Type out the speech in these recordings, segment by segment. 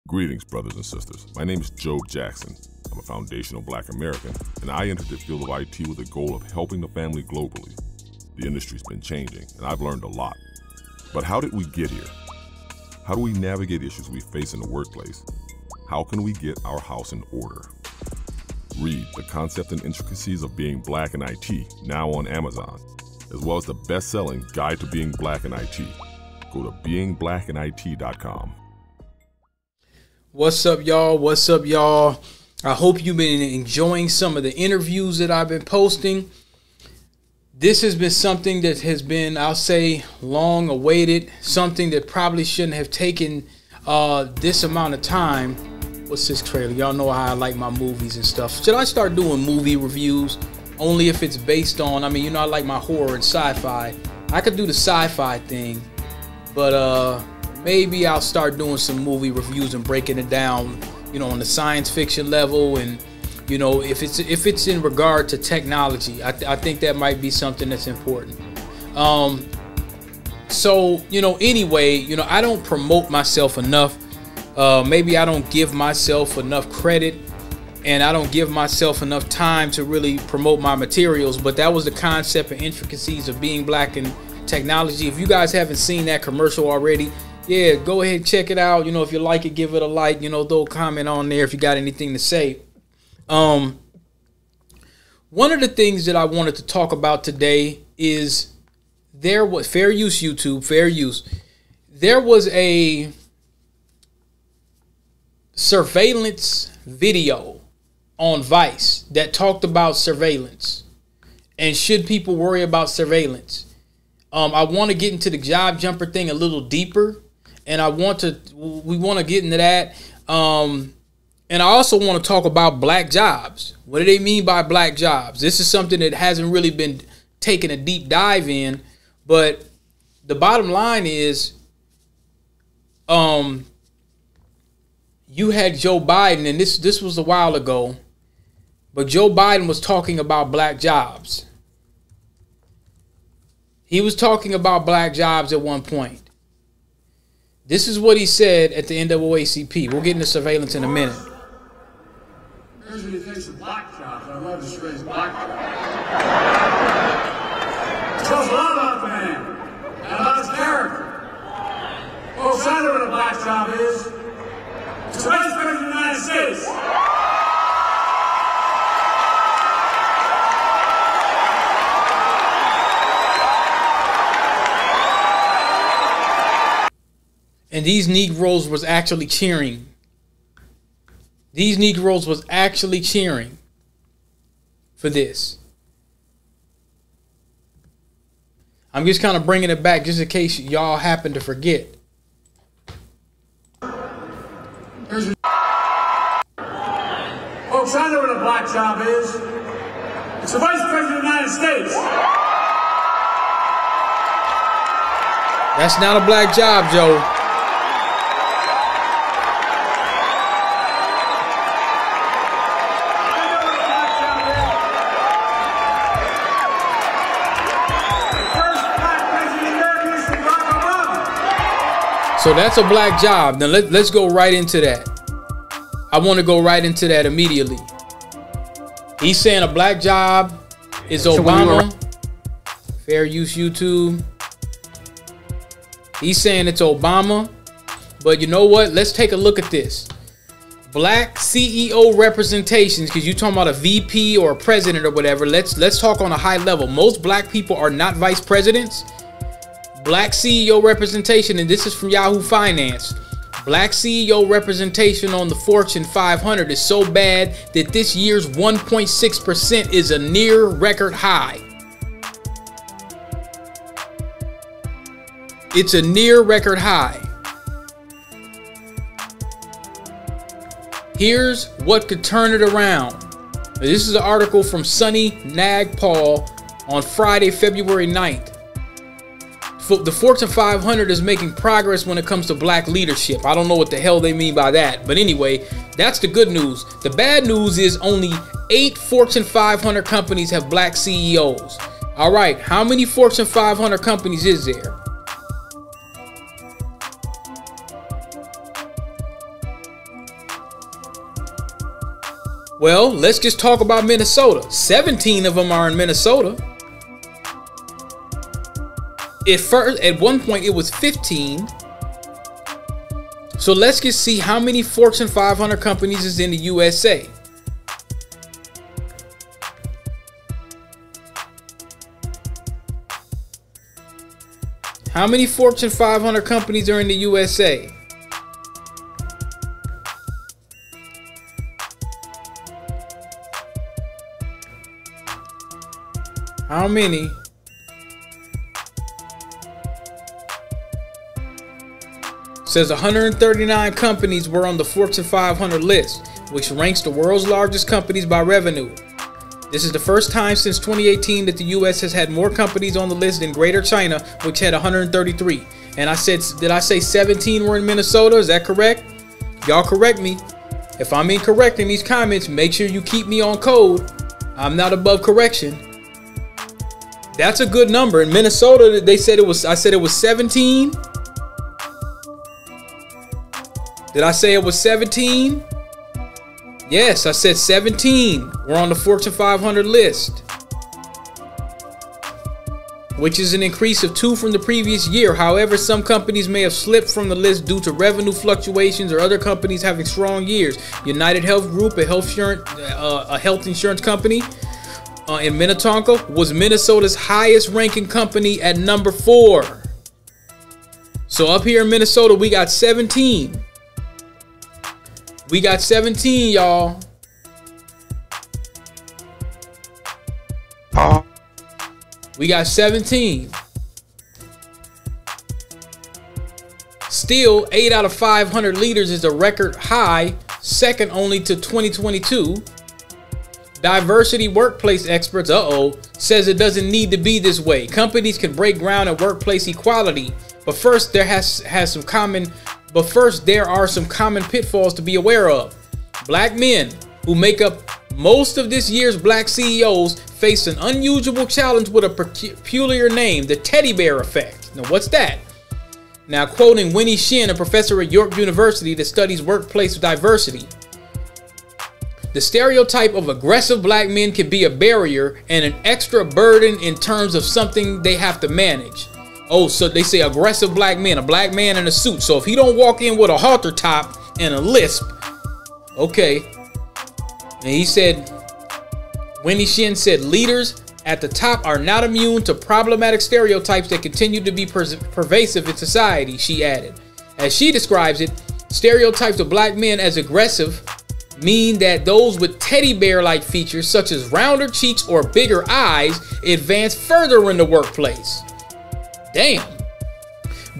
Greetings, brothers and sisters. My name is Joe Jackson. I'm a foundational Black American, and I entered the field of IT with the goal of helping the family globally. The industry's been changing, and I've learned a lot. But how did we get here? How do we navigate issues we face in the workplace? How can we get our house in order? Read The Concept and Intricacies of Being Black in IT, now on Amazon, as well as the best-selling Guide to Being Black in IT. Go to beingblackInIT.com. What's up, y'all? What's up, y'all? I hope you've been enjoying some of the interviews that I've been posting. This has been something that has been, I'll say, long awaited, something that probably shouldn't have taken this amount of time. What's this trailer? Y'all know how I like my movies and stuff. Should I start doing movie reviews? Only if it's based on, I mean, you know, I like my horror and sci-fi. I could do the sci-fi thing, but maybe I'll start doing some movie reviews and breaking it down, you know, on the science fiction level. And, you know, if it's in regard to technology, I think that might be something that's important. So, you know, anyway, you know, I don't promote myself enough. Maybe I don't give myself enough credit, and I don't give myself enough time to really promote my materials. But that was the concept and intricacies of being black in technology. If you guys haven't seen that commercial already, yeah, go ahead and check it out. You know, if you like it, give it a like. You know, throw a comment on there if you got anything to say. One of the things that I wanted to talk about today is there was fair use YouTube, fair use. There was a surveillance video on Vice that talked about surveillance and should people worry about surveillance. I want to get into the job jumper thing a little deeper, and we want to get into that. And I also want to talk about black jobs. What do they mean by black jobs? This is something that hasn't really been taken a deep dive in, but the bottom line is, you had Joe Biden, and this was a while ago, but Joe Biden was talking about black jobs. He was talking about black jobs at one point. This is what he said at the NAACP. We'll get into surveillance in a minute. Here's what he thinks of black jobs. I love this phrase, black jobs. It tells a lot about the man and about his character. Well, I know what a black job is. It's the Vice President of the United States. And these Negroes was actually cheering. These Negroes was actually cheering for this. I'm just kind of bringing it back just in case y'all happen to forget. Folks, I know what a black job is. It's the Vice President of the United States. That's not a black job, Joe. So that's a black job. Now let's go right into that. I want to go right into that immediately. He's saying a black job is Obama. Fair use YouTube. He's saying it's Obama. But you know what? Let's take a look at this. Black CEO representations, because you're talking about a VP or a president or whatever. Let's talk on a high level. Most black people are not vice presidents. Black CEO representation, and this is from Yahoo Finance. Black CEO representation on the Fortune 500 is so bad that this year's 1.6% is a near record high. It's a near record high. Here's what could turn it around. This is an article from Sunny Nagpal on Friday, February 9th. The Fortune 500 is making progress when it comes to black leadership. I don't know what the hell they mean by that. But anyway, that's the good news. The bad news is only 8 Fortune 500 companies have black CEOs. All right, how many Fortune 500 companies is there? Well, let's just talk about Minnesota. 17 of them are in Minnesota. At one point, it was 15. So let's just see how many Fortune 500 companies is in the USA. How many Fortune 500 companies are in the USA? How many? Says 139 companies were on the Fortune 500 list, which ranks the world's largest companies by revenue. This is the first time since 2018 that the US has had more companies on the list than Greater China, which had 133. And I said, did I say 17 were in Minnesota? Is that correct? Y'all correct me. If I'm incorrect in these comments, make sure you keep me on code. I'm not above correction. That's a good number. In Minnesota, they said it was, I said it was 17. Did I say it was 17? Yes, I said 17. We're on the Fortune 500 list, which is an increase of 2 from the previous year. However, some companies may have slipped from the list due to revenue fluctuations or other companies having strong years. United Health Group, a health insurance company in Minnetonka, was Minnesota's highest ranking company at number 4. So up here in Minnesota, we got 17. We got 17, y'all. We got 17. Still, 8 out of 500 leaders is a record high, second only to 2022. Diversity workplace experts, says it doesn't need to be this way. Companies can break ground in workplace equality, but first there are some common pitfalls to be aware of. Black men, who make up most of this year's black CEOs, face an unusual challenge with a peculiar name, the teddy bear effect. Now, what's that? Now, quoting Winnie Shin, a professor at York University that studies workplace diversity, the stereotype of aggressive black men can be a barrier and an extra burden in terms of something they have to manage. Oh, so they say aggressive black men, a black man in a suit. So if he don't walk in with a halter top and a lisp, okay. And he said, Winnie Shin said, leaders at the top are not immune to problematic stereotypes that continue to be pervasive in society, she added. As she describes it, stereotypes of black men as aggressive mean that those with teddy bear-like features, such as rounder cheeks or bigger eyes, advance further in the workplace. Damn.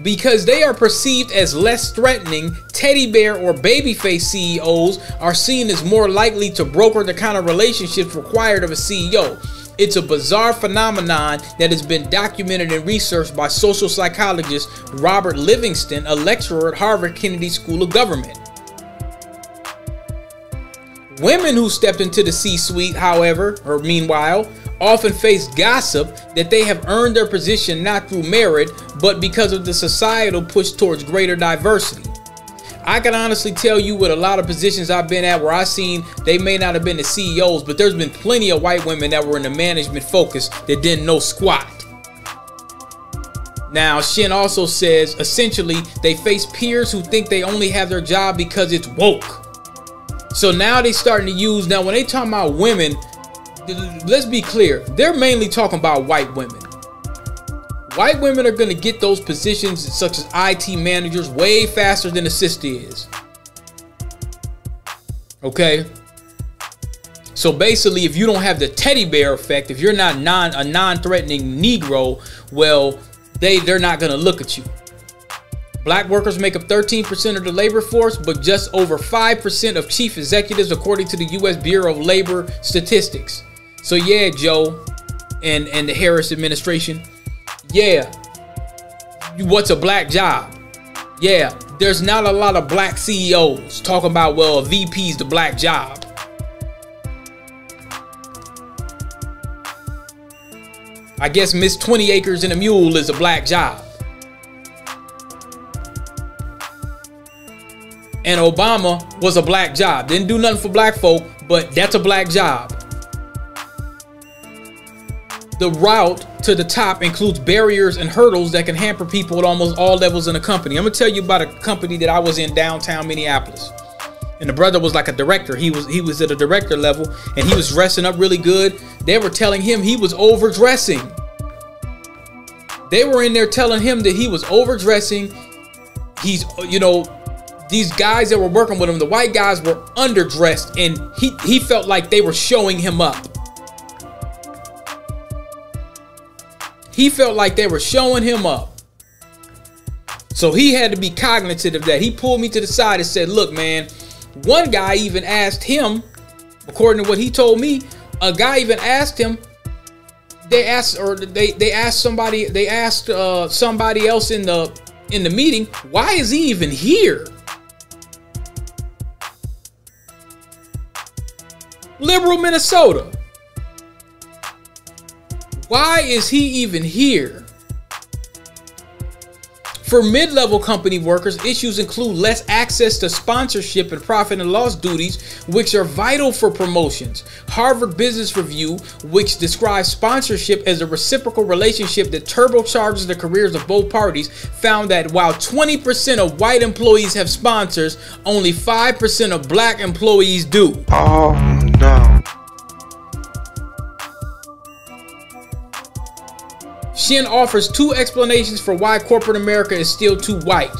Because they are perceived as less threatening, teddy bear or babyface CEOs are seen as more likely to broker the kind of relationships required of a CEO. It's a bizarre phenomenon that has been documented and researched by social psychologist Robert Livingston, a lecturer at Harvard Kennedy School of Government. Women who stepped into the C-suite, meanwhile, often face gossip that they have earned their position not through merit, but because of the societal push towards greater diversity. I can honestly tell you with a lot of positions I've been at where I've seen they may not have been the CEOs, but there's been plenty of white women that were in the management focus that didn't know squat. Now, Shin also says, essentially, they face peers who think they only have their job because it's woke. So now they starting to use, now when they talk about women, let's be clear, they're mainly talking about white women. White women are going to get those positions such as IT managers way faster than a sister is. Okay? So basically, if you don't have the teddy bear effect, if you're not a non-threatening Negro, well, they're not going to look at you. Black workers make up 13% of the labor force, but just over 5% of chief executives, according to the U.S. Bureau of Labor Statistics. So yeah, Joe and the Harris administration, yeah, what's a black job? Yeah, there's not a lot of black CEOs talking about, well, a VP's the black job. I guess Miss 20 Acres and a Mule is a black job. and Obama was a black job. Didn't do nothing for black folk, but that's a black job. The route to the top includes barriers and hurdles that can hamper people at almost all levels in the company. I'm gonna tell you about a company that I was in downtown Minneapolis, and the brother was like a director. He was at a director level, and he was dressing up really good. They were telling him he was overdressing. They were in there telling him that he was overdressing. He's, you know, these guys that were working with him, the white guys, were underdressed, and he felt like they were showing him up. He felt like they were showing him up. So he had to be cognizant of that. He pulled me to the side and said, look, man, one guy even asked him, according to what he told me, a guy even asked him, they asked somebody else in the meeting, why is he even here? Liberal Minnesota. Why is he even here? For mid-level company workers, issues include less access to sponsorship and profit and loss duties, which are vital for promotions. Harvard Business Review, which describes sponsorship as a reciprocal relationship that turbocharges the careers of both parties, found that while 20% of white employees have sponsors, only 5% of black employees do. Oh no. Shin offers two explanations for why corporate America is still too white.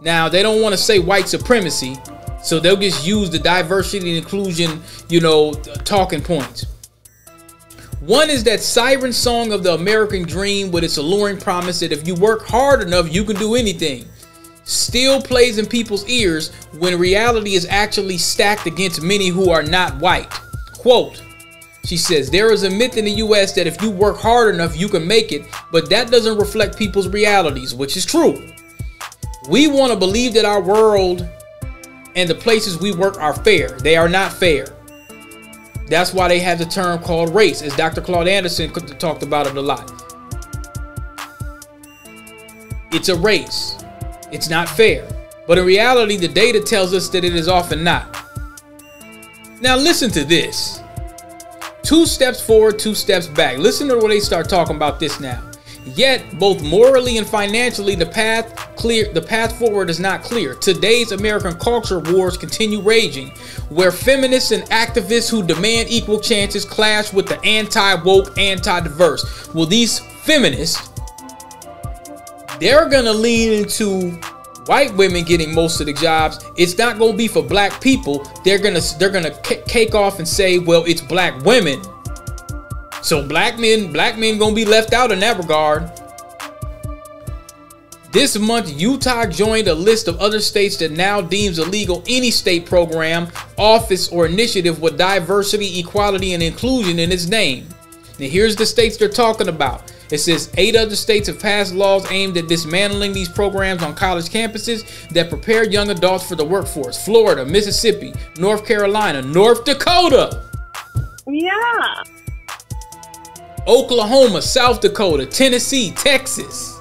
Now, they don't want to say white supremacy, so they'll just use the diversity and inclusion, you know, talking points. One is that siren song of the American dream with its alluring promise that if you work hard enough, you can do anything. Still plays in people's ears when reality is actually stacked against many who are not white. Quote, she says, there is a myth in the US that if you work hard enough, you can make it, but that doesn't reflect people's realities, which is true. We want to believe that our world and the places we work are fair. They are not fair. That's why they have the term called race, as Dr. Claude Anderson talked about it a lot. It's a race. It's not fair. But in reality, the data tells us that it is often not. Now listen to this. 2 steps forward, 2 steps back. Listen to where they start talking about this now. Yet, both morally and financially, the path forward is not clear. Today's American culture wars continue raging, where feminists and activists who demand equal chances clash with the anti-woke, anti-diverse. Well, these feminists, they're gonna lean into white women getting most of the jobs. It's not gonna be for black people. They're gonna cake off and say, well, it's black women. So black men gonna be left out in that regard. This month, Utah joined a list of other states that now deems illegal any state program, office, or initiative with diversity, equality, and inclusion in its name. Now here's the states they're talking about. It says 8 other states have passed laws aimed at dismantling these programs on college campuses that prepare young adults for the workforce. Florida, Mississippi, North Carolina, North Dakota. Yeah. Oklahoma, South Dakota, Tennessee, Texas.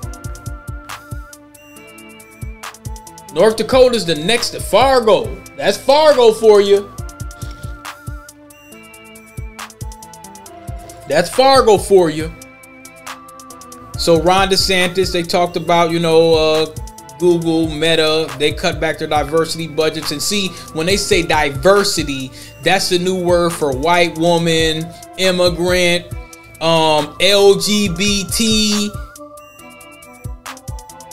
North Dakota's the next to Fargo. That's Fargo for you. That's Fargo for you. So Ron DeSantis, they talked about, you know, Google, Meta, they cut back their diversity budgets. And see, when they say diversity, that's the new word for white woman, immigrant, LGBT.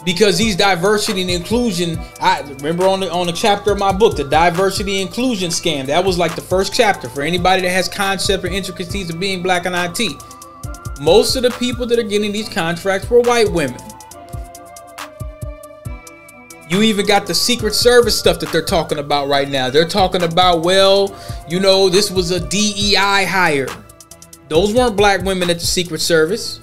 Because these diversity and inclusion, I remember on the chapter of my book, the diversity and inclusion scam. That was like the first chapter for anybody that has concept or intricacies of being black in IT. Most of the people that are getting these contracts were white women. You even got the Secret Service stuff that they're talking about right now. They're talking about, well, you know, this was a DEI hire. Those weren't black women at the Secret Service.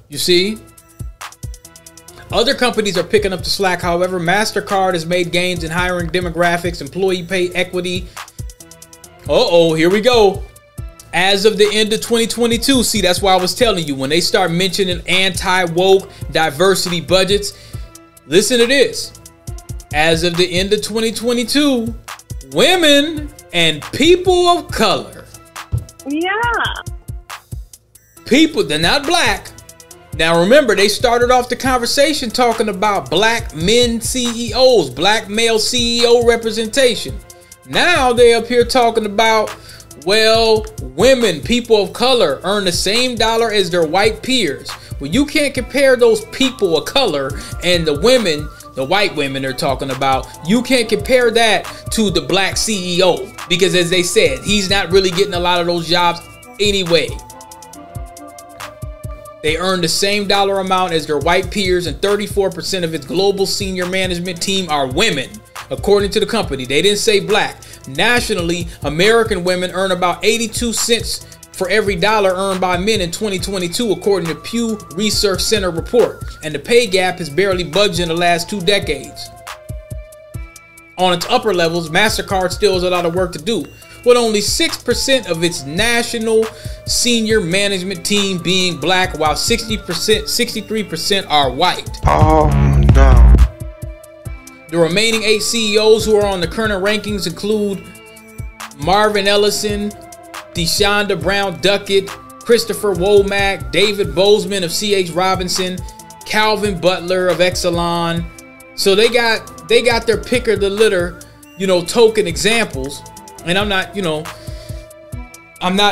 You see? Other companies are picking up the slack. However, MasterCard has made gains in hiring demographics, employee pay equity. Uh-oh, here we go. As of the end of 2022, see, that's why I was telling you, when they start mentioning anti-woke diversity budgets, listen to this. As of the end of 2022, women and people of color. Yeah. People, they're not black. Now remember, they started off the conversation talking about black men CEOs, black male CEO representation. Now they up here talking about, well, women, people of color earn the same dollar as their white peers. Well, you can't compare those people of color and the women, the white women they're talking about. You can't compare that to the black CEO, because as they said, he's not really getting a lot of those jobs anyway. They earn the same dollar amount as their white peers, and 34% of its global senior management team are women, according to the company. They didn't say black. Nationally, American women earn about 82 cents for every dollar earned by men in 2022, according to Pew Research Center report. And the pay gap has barely budged in the last 2 decades. On its upper levels, MasterCard still has a lot of work to do, with only 6% of its national senior management team being black, while 63% are white. Oh no. The remaining 8 CEOs who are on the current rankings include Marvin Ellison, Deshonda Brown Duckett, Christopher Womack, David Bozeman of C.H. Robinson, Calvin Butler of Exelon. So they got their pick of the litter, token examples. And I'm not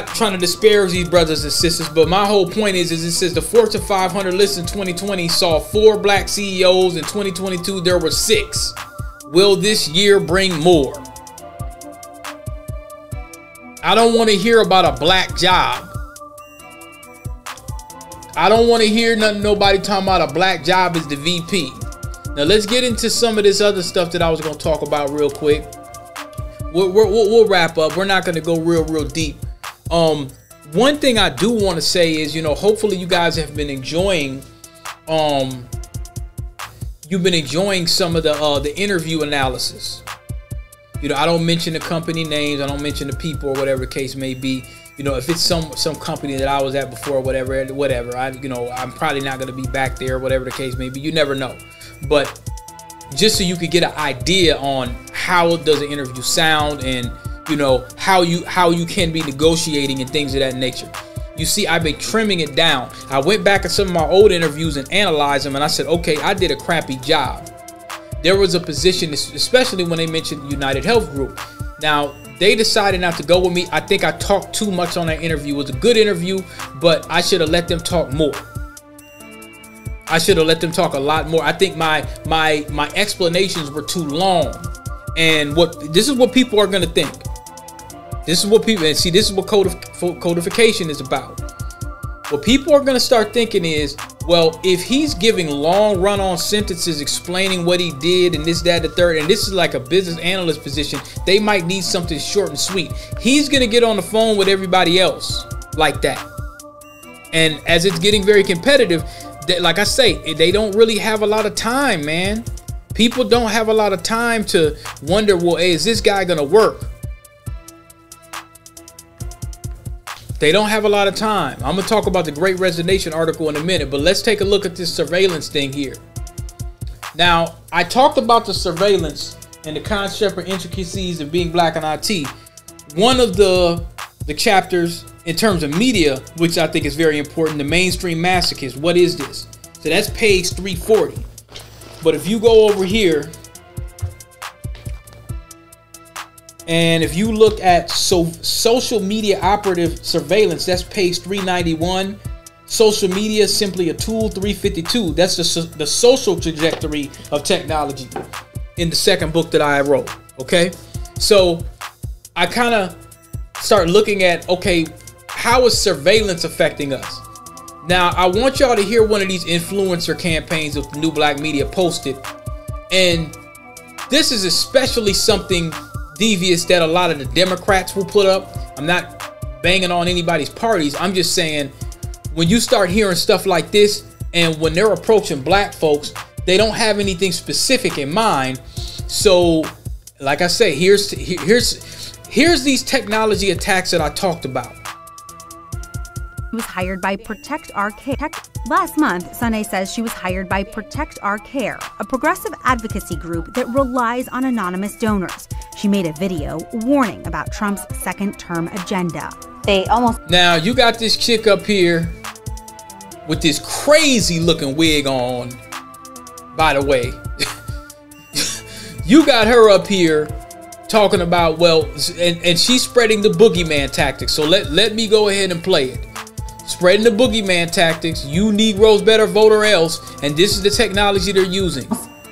trying to disparage these brothers and sisters, but my whole point is it says the Fortune 500 list in 2020 saw 4 black CEOs. In 2022, there were 6. Will this year bring more? I don't want to hear about a black job. I don't want to hear nobody talking about a black job as the VP. Now let's get into some of this other stuff that I was going to talk about real quick. We'll wrap up. We're not going to go real deep. One thing I do want to say is, hopefully you guys have been enjoying, you've been enjoying some of the interview analysis. I don't mention the company names. I don't mention the people or whatever the case may be. If it's some company that I was at before, or whatever, I'm probably not going to be back there, whatever the case may be. You never know. But just so you could get an idea on how does an interview sound, and how you can be negotiating and things of that nature. You see, I've been trimming it down. I went back at some of my old interviews and analyzed them, and I said, okay, I did a crappy job. There was a position, especially when they mentioned United Health Group. Now, they decided not to go with me. I think I talked too much on that interview. It was a good interview, but I should have let them talk more. I should have let them talk a lot more. I think my explanations were too long. And this is what people are going to think. This is what people, and see, this is what codification is about. What people are going to start thinking is, well, if he's giving long run-on sentences explaining what he did and this, that, the third, and this is like a business analyst position, they might need something short and sweet. He's going to get on the phone with everybody else like that. And as it's getting very competitive, like I say, they don't really have a lot of time, man. People don't have a lot of time to wonder, well, hey, is this guy going to work? They don't have a lot of time. I'm going to talk about the Great Resignation article in a minute, but let's take a look at this surveillance thing here. Now, I talked about the surveillance and the concept or intricacies of being black in IT. One of the chapters in terms of media, which I think is very important, the mainstream masochist. What is this? So that's page 340. But if you go over here, and if you look at social media operative surveillance, that's page 391. Social media is simply a tool, 352. That's the social trajectory of technology in the second book that I wrote. Okay, so I kind of start looking at, okay, how is surveillance affecting us? Now, I want y'all to hear one of these influencer campaigns that the New Black Media posted. And this is especially something devious that a lot of the Democrats will put up. I'm not banging on anybody's parties. I'm just saying, when you start hearing stuff like this, and when they're approaching black folks, they don't have anything specific in mind. So, like I say, here's these technology attacks that I talked about. was hired by Protect Our Care. Last month, Sunday says she was hired by Protect Our Care, a progressive advocacy group that relies on anonymous donors. She made a video warning about Trump's second-term agenda. Now, you got this chick up here with this crazy-looking wig on, by the way. You got her up here talking about, well, and she's spreading the boogeyman tactics. So let me go ahead and play it. Spreading the boogeyman tactics. You Negroes better vote or else. And this is the technology they're using.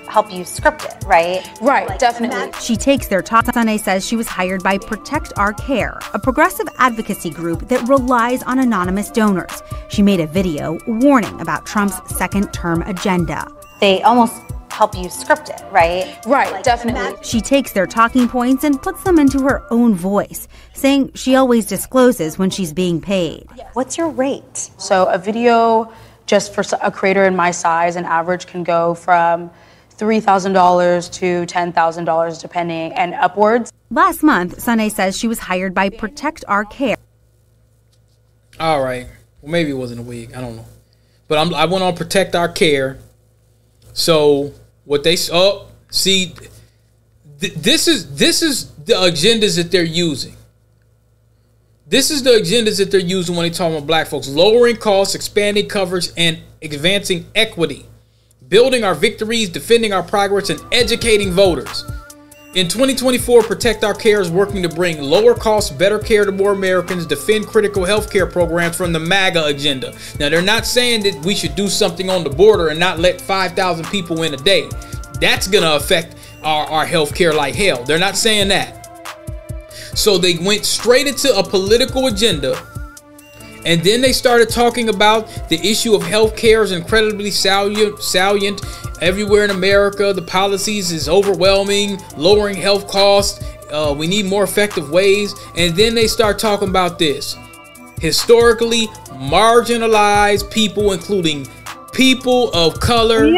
Help you script it, right? Right, like, definitely. She takes their talk. Sunday says she was hired by Protect Our Care, a progressive advocacy group that relies on anonymous donors. She made a video warning about Trump's second-term agenda. They almost help you script it, right? Right, like, definitely. She takes their talking points and puts them into her own voice, saying she always discloses when she's being paid. What's your rate? So a video just for a creator in my size, an average can go from $3,000 to $10,000 depending and upwards. Last month, Sunday says she was hired by Protect Our Care. All right. Well, maybe it wasn't a wig. I don't know. But I went on Protect Our Care. So what they this is the agendas that they're using. This is the agendas that they're using when they talk about black folks: lowering costs, expanding coverage, and advancing equity, building our victories, defending our progress, and educating voters. In 2024, Protect Our Care is working to bring lower costs, better care to more Americans, defend critical health care programs from the MAGA agenda. Now, they're not saying that we should do something on the border and not let 5,000 people in a day. That's going to affect our health care like hell. They're not saying that. So they went straight into a political agenda. And then they started talking about the issue of health care is incredibly salient everywhere in America. The policies is overwhelming, lowering health costs. We need more effective ways. And then they start talking about this. Historically marginalized people, including people of color,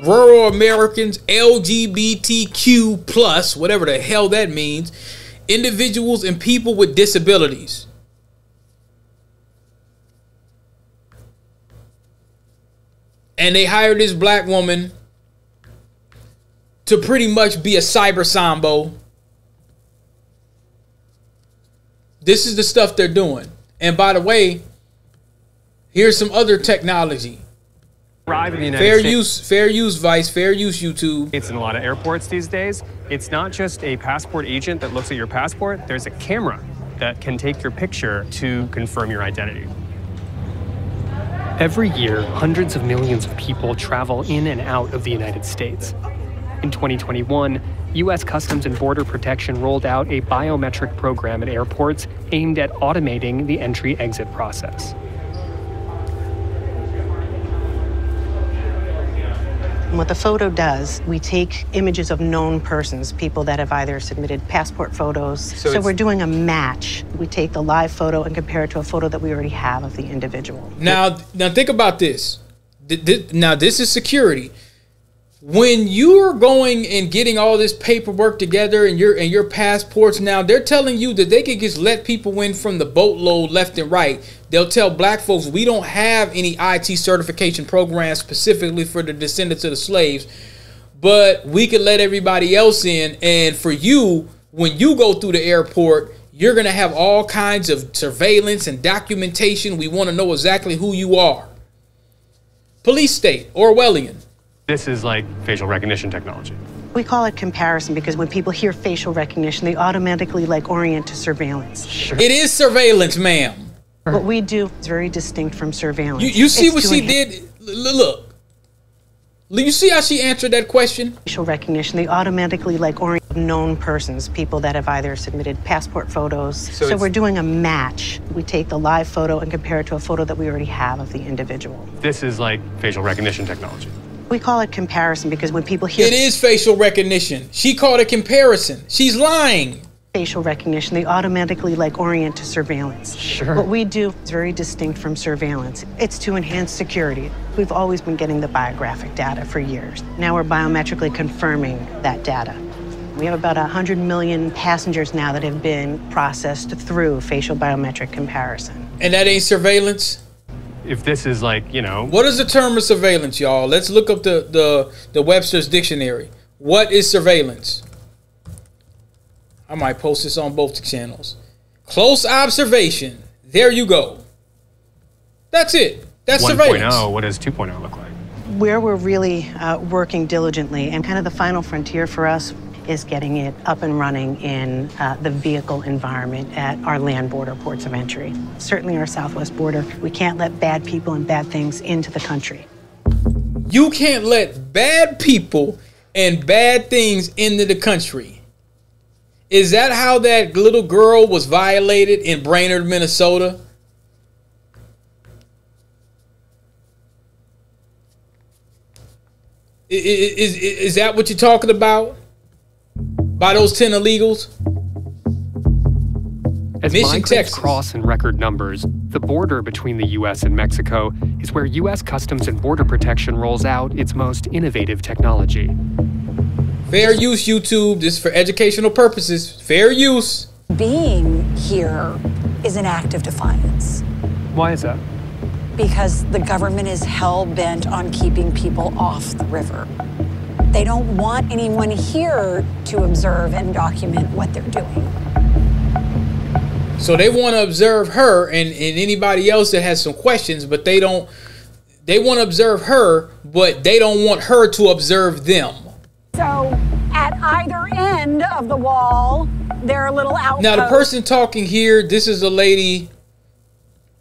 rural Americans, LGBTQ plus, whatever the hell that means, individuals and people with disabilities. And they hired this black woman to pretty much be a cyber sambo. This is the stuff they're doing. And by the way, here's some other technology. Fair use, Vice, fair use, YouTube. It's in a lot of airports these days. It's not just a passport agent that looks at your passport. There's a camera that can take your picture to confirm your identity. Every year, hundreds of millions of people travel in and out of the United States. In 2021, U.S. Customs and Border Protection rolled out a biometric program at airports aimed at automating the entry-exit process. What the photo does, we take images of known persons, people that have either submitted passport photos. So we're doing a match. We take the live photo and compare it to a photo that we already have of the individual. Now think about this. Now this is security. When you're going and getting all this paperwork together and your passports, now they're telling you that they can just let people in from the boatload left and right. They'll tell black folks, we don't have any IT certification programs specifically for the descendants of the slaves, but we can let everybody else in. And for you, when you go through the airport, you're going to have all kinds of surveillance and documentation. We want to know exactly who you are. Police state, Orwellian. This is like facial recognition technology. We call it comparison because when people hear facial recognition, they automatically orient to surveillance. Sure. It is surveillance, ma'am. What we do is very distinct from surveillance. You see what she did? Look. You see how she answered that question? Facial recognition, they automatically orient known persons, people that have either submitted passport photos. So we're doing a match. We take the live photo and compare it to a photo that we already have of the individual. This is like facial recognition technology. We call it comparison because when people hear... It is facial recognition. She called it comparison. She's lying. Facial recognition, they automatically orient to surveillance. Sure. What we do is very distinct from surveillance. It's to enhance security. We've always been getting the biographic data for years. Now we're biometrically confirming that data. We have about 100 million passengers now that have been processed through facial biometric comparison. And that ain't surveillance? If this is like, you know... What is the term of surveillance, y'all? Let's look up the Webster's dictionary. What is surveillance? I might post this on both channels. Close observation. There you go. That's it. That's surveillance. 1.0, what does 2.0 look like? Where we're really working diligently, and kind of the final frontier for us, is getting it up and running in the vehicle environment at our land border ports of entry. Certainly our southwest border, we can't let bad people and bad things into the country. You can't let bad people and bad things into the country. Is that how that little girl was violated in Brainerd, Minnesota? Is that what you're talking about? By those 10 illegals? As Mission, migrants Texas. cross in record numbers, the border between the U.S. and Mexico is where U.S. Customs and Border Protection rolls out its most innovative technology. Fair use, YouTube. This is for educational purposes. Fair use. Being here is an act of defiance. Why is that? Because the government is hell-bent on keeping people off the river. They don't want anyone here to observe and document what they're doing. So they want to observe her and anybody else that has some questions, but they want to observe her, but they don't want her to observe them. So at either end of the wall, there are little outposts. Now the person talking here, this is a lady...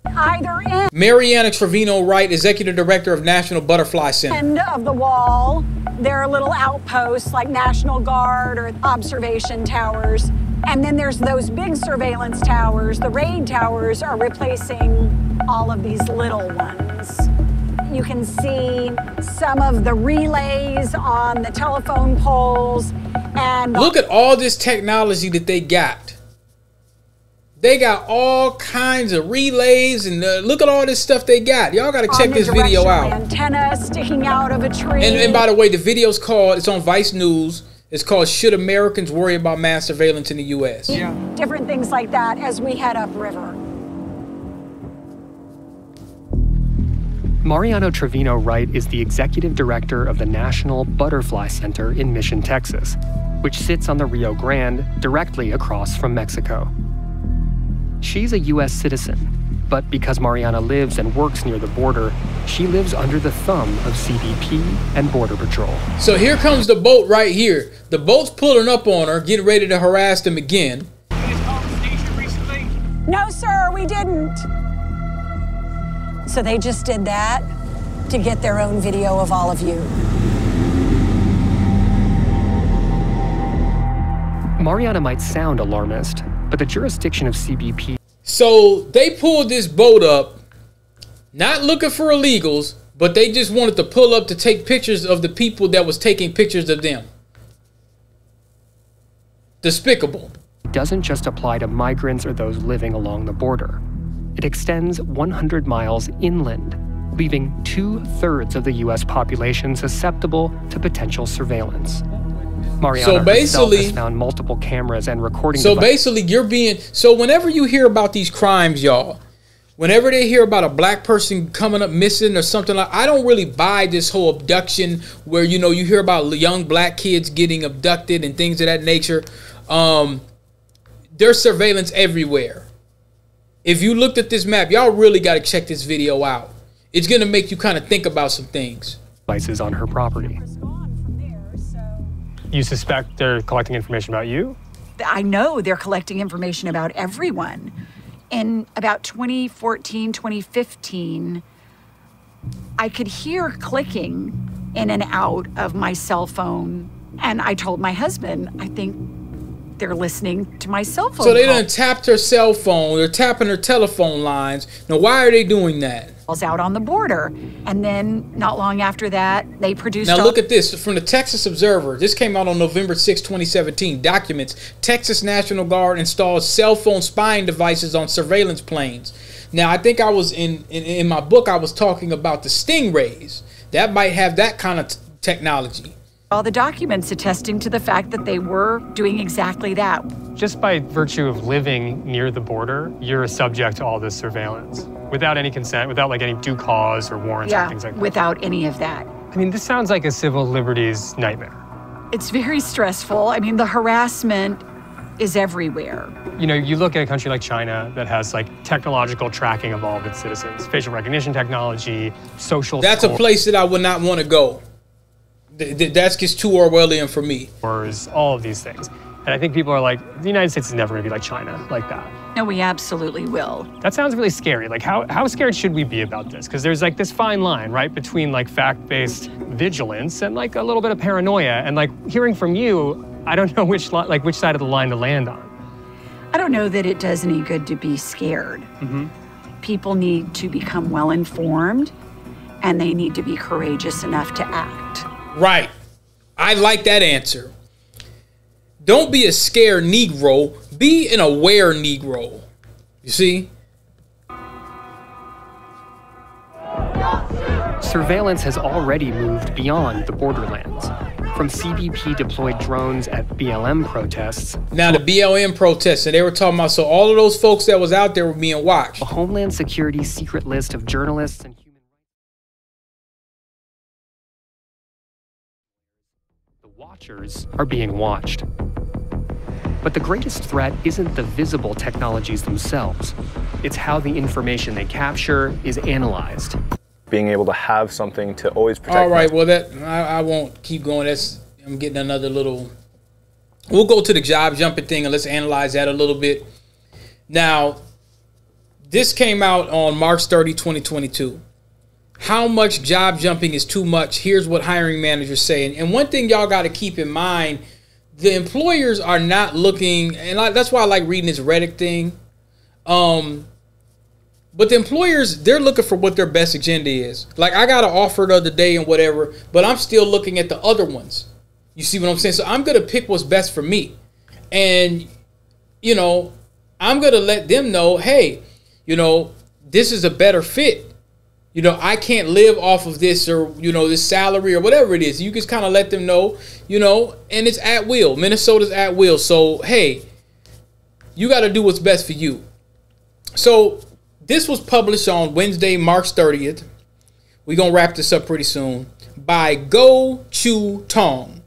Either end. Mariana Trevino Wright, Executive Director of National Butterfly Center. End of the wall, there are little outposts like National Guard or observation towers. And then there's those big surveillance towers. The raid towers are replacing all of these little ones. You can see some of the relays on the telephone poles. And look at all this technology that they got. They got all kinds of relays, and look at all this stuff they got. Y'all got to check this video out. Antenna sticking out of a tree. And by the way, the video's called, it's on Vice News. It's called Should Americans Worry About Mass Surveillance in the U.S.? Yeah. Different things like that as we head upriver. Mariano Trevino Wright is the executive director of the National Butterfly Center in Mission, Texas, which sits on the Rio Grande, directly across from Mexico. She's a U.S. citizen, but because Mariana lives and works near the border, she lives under the thumb of CBP and Border Patrol. So here comes the boat right here. The boat's pulling up on her, getting ready to harass them again. You guys called the station recently? No, sir, we didn't. So they just did that to get their own video of all of you. Mariana might sound alarmist, but the jurisdiction of CBP... So they pulled this boat up, not looking for illegals, but they just wanted to pull up to take pictures of the people that was taking pictures of them. Despicable. Doesn't just apply to migrants or those living along the border. It extends 100 miles inland, leaving 2/3 of the U.S. population susceptible to potential surveillance. Mariana herself has found multiple cameras and recording devices. So basically, so whenever you hear about these crimes, y'all, whenever they hear about a black person coming up missing or something like, I don't really buy this whole abduction where, you know, you hear about young black kids getting abducted and things of that nature. There's surveillance everywhere. If you looked at this map, y'all really got to check this video out. It's going to make you kind of think about some things. Devices on her property. You suspect they're collecting information about you? I know they're collecting information about everyone. In about 2014, 2015, I could hear clicking in and out of my cell phone. And I told my husband, I think they're listening to my cell phone. So they done tapped her cell phone. They're tapping her telephone lines. Now, why are they doing that? Out on the border. And then not long after that, they produced... Now look at this from the Texas Observer. This came out on November 6, 2017. Documents, Texas National Guard installs cell phone spying devices on surveillance planes. Now, I think I was in my book, I was talking about the Stingrays. That might have that kind of technology. All the documents attesting to the fact that they were doing exactly that. Just by virtue of living near the border, you're subject to all this surveillance without any consent, without like any due cause or warrants or things like that. Without any of that. I mean, this sounds like a civil liberties nightmare. It's very stressful. I mean, the harassment is everywhere. You know, you look at a country like China that has like technological tracking of all of its citizens, facial recognition technology, social. That's a place that I would not want to go. That's just too Orwellian for me. All of these things. And I think people are like, the United States is never going to be like China like that. No, we absolutely will. That sounds really scary. Like, how scared should we be about this? Because there's like this fine line, right, between like fact-based vigilance and like a little bit of paranoia. And like hearing from you, I don't know which side of the line to land on. I don't know that it does any good to be scared. People need to become well-informed, and they need to be courageous enough to act. Right. I like that answer. Don't be a scared Negro. Be an aware Negro. You see? Surveillance has already moved beyond the borderlands. From CBP-deployed drones at BLM protests. Now, the BLM protests, and they were talking about, so all of those folks that was out there were being watched. A Homeland Security secret list of journalists and human rights. The watchers are being watched. But the greatest threat isn't the visible technologies themselves. It's how the information they capture is analyzed. Being able to have something to always protect. All right, well, I won't keep going. I'm getting another little. We'll go to the job jumping thing and let's analyze that a little bit. Now, this came out on March 30, 2022. How much job jumping is too much? Here's what hiring managers say. And one thing y'all got to keep in mind, the employers are not looking, and that's why I like reading this Reddit thing. But the employers, they're looking for what their best agenda is. Like, I got an offer the other day and whatever, but I'm still looking at the other ones. You see what I'm saying? So I'm going to pick what's best for me. And, you know, I'm going to let them know, hey, you know, this is a better fit. You know, I can't live off of this or, you know, this salary or whatever it is. You just kind of let them know, you know, and it's at will. Minnesota's at will. So, hey, you got to do what's best for you. So this was published on Wednesday, March 30th. We're going to wrap this up pretty soon. By Go Chu Tong.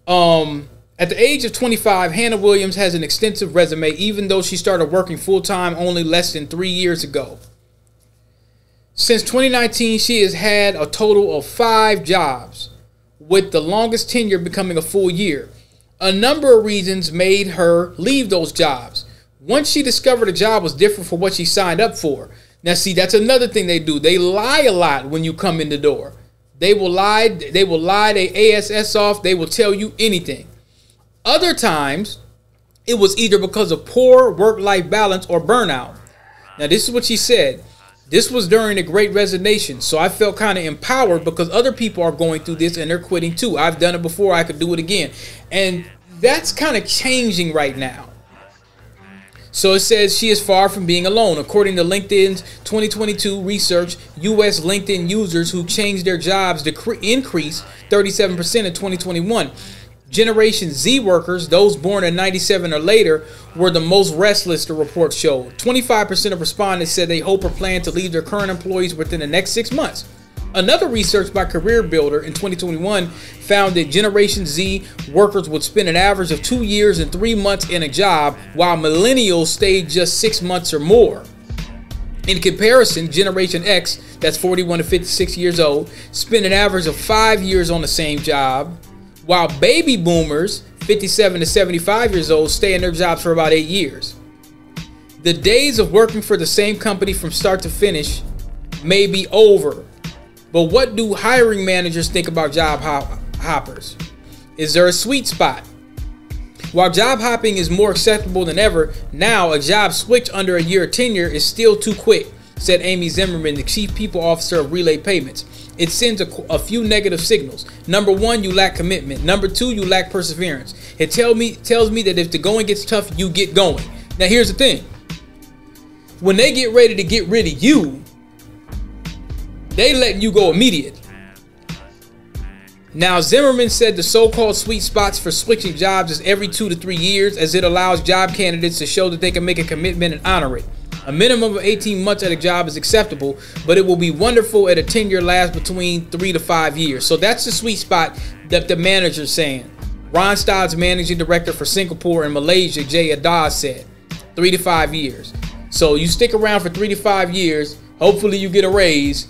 At the age of 25, Hannah Williams has an extensive resume, even though she started working full-time only less than 3 years ago. Since 2019, she has had a total of 5 jobs, with the longest tenure becoming a full year. A number of reasons made her leave those jobs. Once she discovered a job was different from what she signed up for. Now, see, that's another thing they do. They lie a lot when you come in the door. They will lie. They will lie their ASS off. They will tell you anything. Other times, it was either because of poor work-life balance or burnout. Now, this is what she said. This was during the Great Resignation, so I felt kind of empowered because other people are going through this and they're quitting too. I've done it before. I could do it again. And that's kind of changing right now. So it says she is far from being alone. According to LinkedIn's 2022 research, U.S. LinkedIn users who changed their jobs increased 37% in 2021. Generation Z workers, those born in 97 or later, were the most restless, the report showed. 25% of respondents said they hope or plan to leave their current employees within the next 6 months. Another research by Career Builder in 2021 found that Generation Z workers would spend an average of 2 years and 3 months in a job, while millennials stayed just 6 months or more. In comparison, Generation X, that's 41 to 56 years old, spent an average of 5 years on the same job, while baby boomers, 57 to 75 years old, stay in their jobs for about 8 years. The days of working for the same company from start to finish may be over. But what do hiring managers think about job hoppers? Is there a sweet spot? While job hopping is more acceptable than ever, now a job switch under a year of tenure is still too quick, said Amy Zimmerman, the chief people officer of Relay Payments. It sends a few negative signals. Number one, you lack commitment. Number two, you lack perseverance. It tells me that if the going gets tough, you get going. Now here's the thing. When they get ready to get rid of you, they letting you go immediate. Now, Zimmerman said the so-called sweet spots for switching jobs is every 2 to 3 years, as it allows job candidates to show that they can make a commitment and honor it. A minimum of 18 months at a job is acceptable, but it will be wonderful at a tenure lasts between 3 to 5 years. So that's the sweet spot that the manager's saying. Randstad's managing director for Singapore and Malaysia, Jay Adas, said 3 to 5 years. So you stick around for 3 to 5 years. Hopefully you get a raise.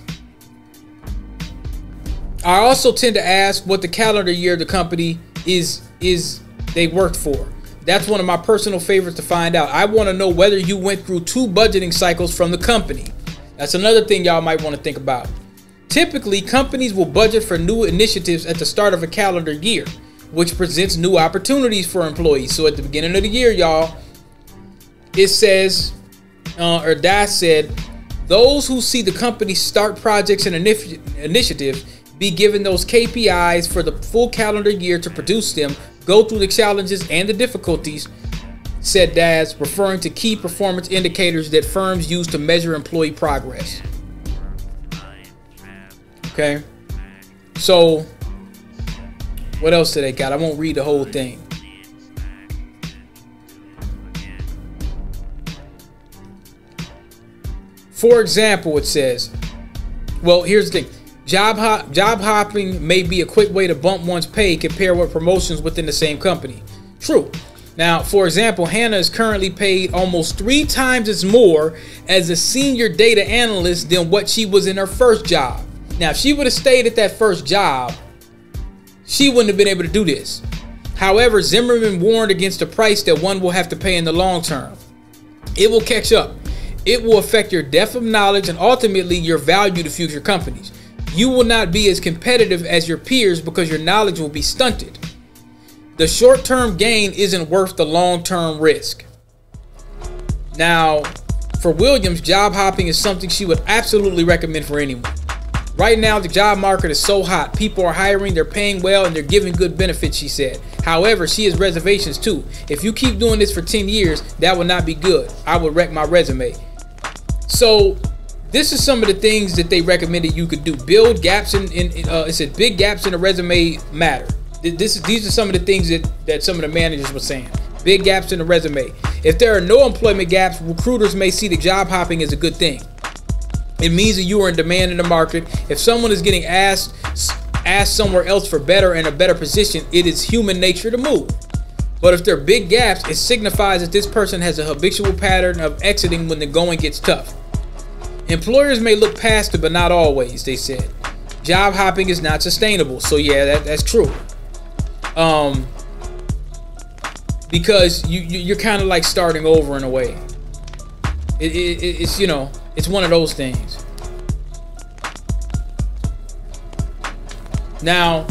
I also tend to ask what the calendar year the company is they worked for. That's one of my personal favorites to find out. I want to know whether you went through 2 budgeting cycles from the company. That's another thing y'all might want to think about. Typically, companies will budget for new initiatives at the start of a calendar year, which presents new opportunities for employees. So at the beginning of the year, y'all, it says, or Das said, those who see the company start projects and initiatives be given those KPIs for the full calendar year to produce them, go through the challenges and the difficulties, said Das, referring to key performance indicators that firms use to measure employee progress. Okay, so what else do they got? I won't read the whole thing. For example, it says, well, here's the thing. Job hopping may be a quick way to bump one's pay compared with promotions within the same company. True. Now, for example, Hannah is currently paid almost 3 times as more as a senior data analyst than what she was in her first job. Now, if she would have stayed at that first job, she wouldn't have been able to do this. However, Zimmerman warned against the price that one will have to pay in the long term. It will catch up. It will affect your depth of knowledge and ultimately your value to future companies. You will not be as competitive as your peers because your knowledge will be stunted. The short-term gain isn't worth the long-term risk. Now, for Williams, job hopping is something she would absolutely recommend for anyone. Right now, the job market is so hot. People are hiring, they're paying well, and they're giving good benefits, she said. However, she has reservations too. If you keep doing this for 10 years, that would not be good. I would wreck my resume. So, this is some of the things that they recommended you could do. Build gaps it said big gaps in the resume matter. These are some of the things that some of the managers were saying. Big gaps in the resume. If there are no employment gaps, recruiters may see the job hopping as a good thing. It means that you are in demand in the market. If someone is getting asked somewhere else for better and a better position, it is human nature to move. But if there are big gaps, it signifies that this person has a habitual pattern of exiting when the going gets tough. Employers may look past it, but not always, they said. Job hopping is not sustainable. So yeah, that's true. Because you're kind of like starting over in a way. It's, you know, it's one of those things. Now,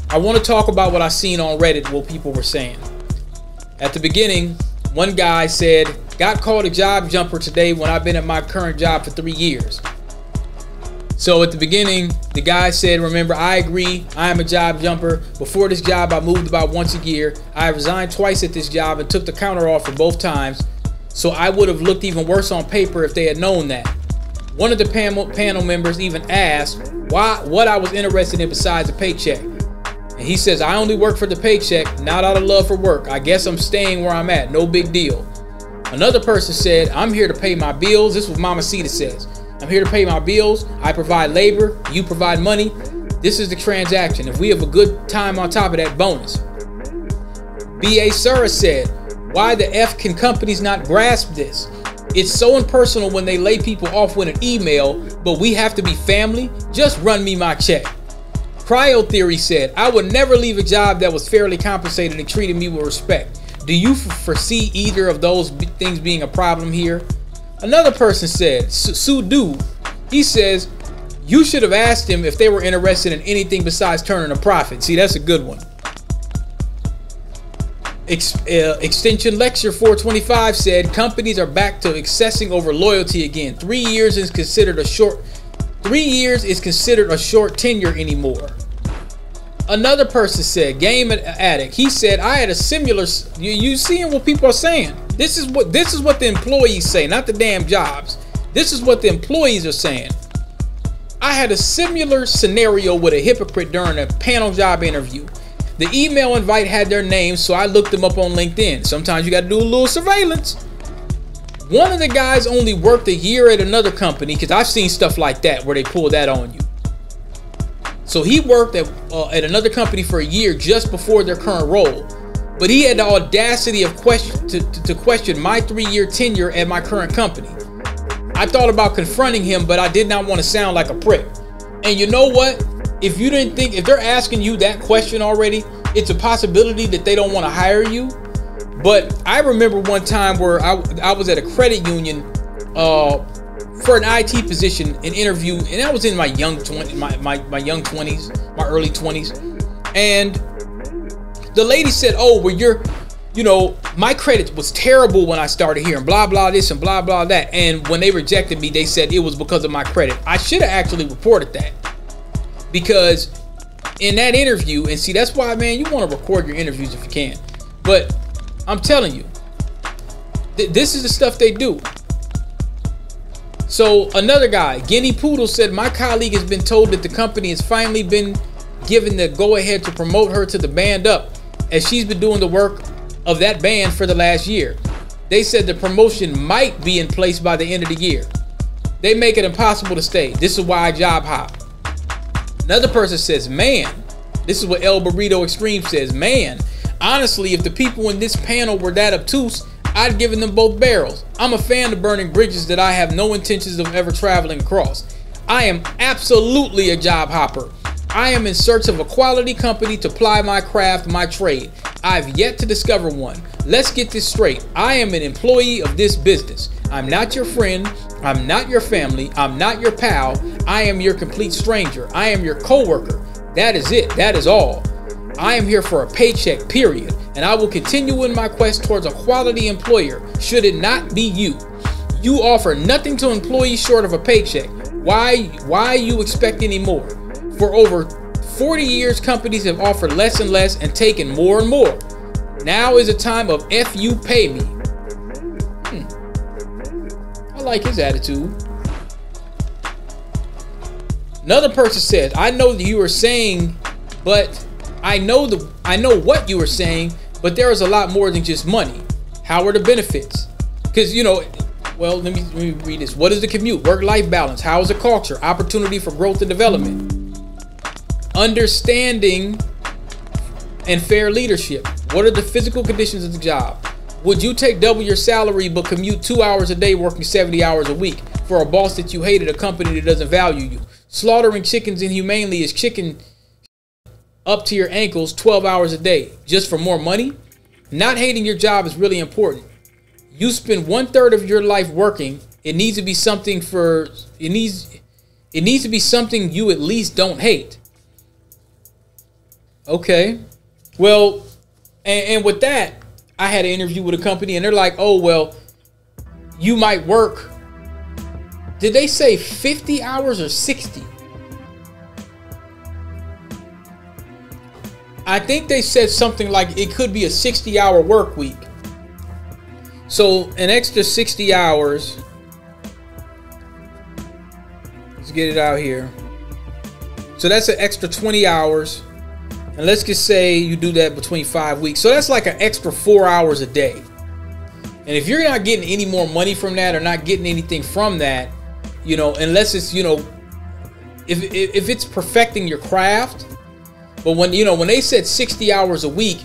I want to talk about what I seen on Reddit, what people were saying. At the beginning, one guy said, got called a job jumper today when I've been at my current job for 3 years. So at the beginning, the guy said, remember, I agree, I am a job jumper. Before this job, I moved about once a year. I resigned twice at this job and took the counter offer both times. So I would have looked even worse on paper if they had known that. One of the panel members even asked what I was interested in besides a paycheck. And he says, I only work for the paycheck, not out of love for work. I guess I'm staying where I'm at, no big deal. Another person said, I'm here to pay my bills. This is what Mama Sita says. I'm here to pay my bills. I provide labor. You provide money. This is the transaction. If we have a good time on top of that, bonus. B.A. Sura said, why the F can companies not grasp this? It's so impersonal when they lay people off with an email, but we have to be family. Just run me my check. Cryo Theory said, I would never leave a job that was fairly compensated and treated me with respect. Do you foresee either of those things being a problem here? Another person said, Sudu, he says, you should have asked him if they were interested in anything besides turning a profit. See, that's a good one. Extension Lecture 425 said, companies are back to obsessing over loyalty again. 3 years is considered a short 3 years is considered a short tenure anymore. Another person said, Game Addict, he said, I had a similar, you seeing what people are saying. This is what the employees say, not the damn jobs. This is what the employees are saying. I had a similar scenario with a hypocrite during a panel job interview. The email invite had their names, so I looked them up on LinkedIn. Sometimes you got to do a little surveillance. One of the guys only worked a year at another company, because I've seen stuff like that where they pull that on you. So he worked at another company for a year just before their current role. But he had the audacity of to question my 3-year tenure at my current company. I thought about confronting him, but I did not want to sound like a prick. And you know what? If they're asking you that question already, it's a possibility that they don't want to hire you. But I remember one time where I was at a credit union for an IT position, an interview, and I was in my young 20s, my young 20s, my early 20s. And the lady said, "Oh, well, my credit was terrible when I started here, and blah, blah, this and blah, blah, that." And when they rejected me, they said it was because of my credit. I should have actually reported that, because in that interview, and see, that's why, man, you want to record your interviews if you can. But I'm telling you, this is the stuff they do. So another guy, Guinea Poodle, said, "My colleague has been told that the company has finally been given the go-ahead to promote her to the band up, as she's been doing the work of that band for the last year. They said the promotion might be in place by the end of the year. They make it impossible to stay. This is why I job hop." Another person says, "Man," this is what El Burrito Extreme says, "Man, honestly, if the people in this panel were that obtuse, I'd given them both barrels. I'm a fan of burning bridges that I have no intentions of ever traveling across. I am absolutely a job hopper. I am in search of a quality company to ply my craft, my trade. I've yet to discover one. Let's get this straight. I am an employee of this business. I'm not your friend. I'm not your family. I'm not your pal. I am your complete stranger. I am your coworker. That is it. That is all. I am here for a paycheck, period. And I will continue in my quest towards a quality employer, should it not be you. You offer nothing to employees short of a paycheck. Why you expect any more? For over 40 years, companies have offered less and less and taken more and more. Now is a time of F you pay me." I like his attitude. Another person said, "I know that you are saying, but I know what you are saying, but there is a lot more than just money. How are the benefits?" Because, well, let me read this. "What is the commute? Work-life balance? How is the culture? Opportunity for growth and development? Understanding and fair leadership? What are the physical conditions of the job? Would you take double your salary but commute 2 hours a day working 70 hours a week for a boss that you hate at a company that doesn't value you? Slaughtering chickens inhumanely is chicken up to your ankles 12 hours a day just for more money? Not hating your job is really important. You spend 1/3 of your life working. It needs to be something you at least don't hate." Okay. Well, and with that, I had an interview with a company and they're like, "Oh, well, you might work." Did they say 50 hours or 60? I think they said something like it could be a 60-hour work week. So an extra 60 hours. Let's get it out here. So that's an extra 20 hours. And let's just say you do that between 5 weeks. So that's like an extra 4 hours a day. And if you're not getting any more money from that or not getting anything from that, unless it's, if it's perfecting your craft. But when they said 60 hours a week,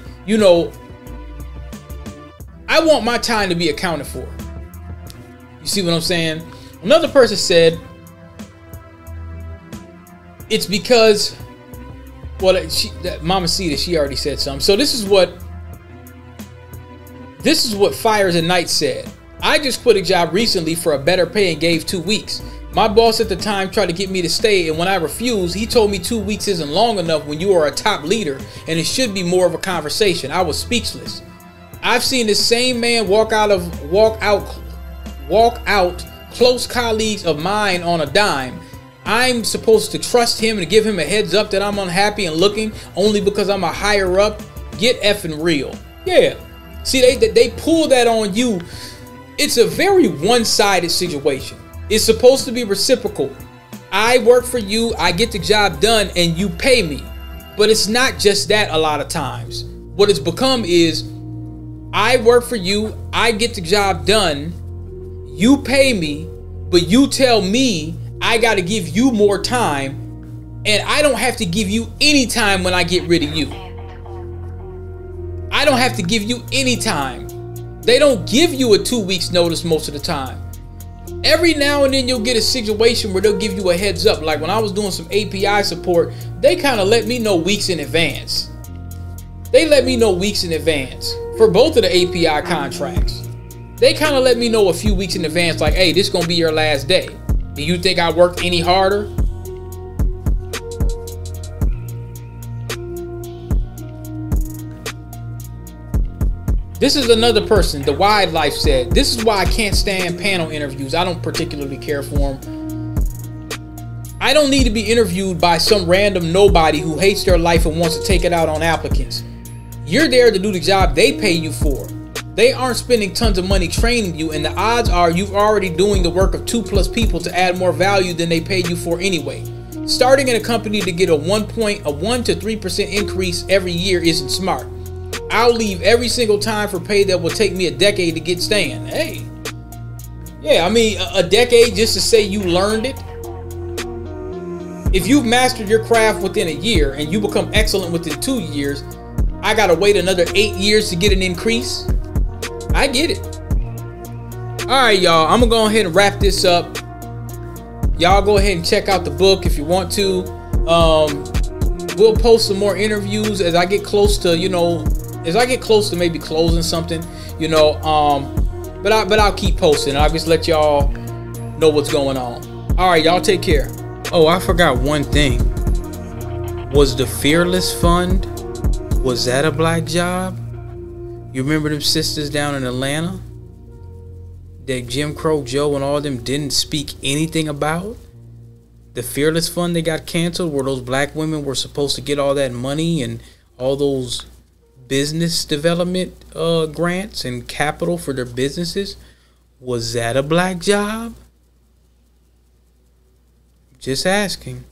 I want my time to be accounted for. You see what I'm saying? Another person said it's because, well, Mama Cita, she already said something. So this is what Fires at Night said. "I just quit a job recently for a better pay and gave 2 weeks. My boss at the time tried to get me to stay, and when I refused, he told me 2 weeks isn't long enough when you are a top leader and it should be more of a conversation. I was speechless. I've seen the same man walk out close colleagues of mine on a dime. I'm supposed to trust him and give him a heads up that I'm unhappy and looking only because I'm a higher up? Get effing real." Yeah. See, they pull that on you. It's a very one-sided situation. It's supposed to be reciprocal. I work for you, I get the job done, and you pay me. But it's not just that a lot of times. What it's become is, I work for you, I get the job done, you pay me, but you tell me I got to give you more time, and I don't have to give you any time when I get rid of you. I don't have to give you any time. They don't give you a 2 weeks notice most of the time. Every now and then you'll get a situation where they'll give you a heads up. Like when I was doing some API support, they kind of let me know weeks in advance. They let me know weeks in advance for both of the API contracts. They kind of let me know a few weeks in advance, like, hey, this is going to be your last day. Do you think I worked any harder? This is another person, the Wildlife said, this is why I can't stand panel interviews. I don't particularly care for them. I don't need to be interviewed by some random nobody who hates their life and wants to take it out on applicants. You're there to do the job they pay you for. They aren't spending tons of money training you, and the odds are you're already doing the work of 2+ people to add more value than they paid you for anyway. Starting in a company to get a 1 to 3% increase every year isn't smart. I'll leave every single time for pay that will take me a decade to get staying. Hey, yeah, I mean, a decade just to say you learned it. If you've mastered your craft within a year and you become excellent within 2 years, I gotta wait another 8 years to get an increase. I get it. All right, y'all, I'm gonna go ahead and wrap this up. Y'all go ahead and check out the book if you want to. We'll post some more interviews as I get close to, maybe closing something, but I'll keep posting. I'll just let y'all know what's going on. All right, y'all take care. Oh, I forgot one thing. Was the Fearless Fund, was that a black job? You remember them sisters down in Atlanta that Jim Crow Joe and all of them didn't speak anything about? The Fearless Fund, they got canceled, where those black women were supposed to get all that money and all those business development grants and capital for their businesses. Was that a black job? Just asking.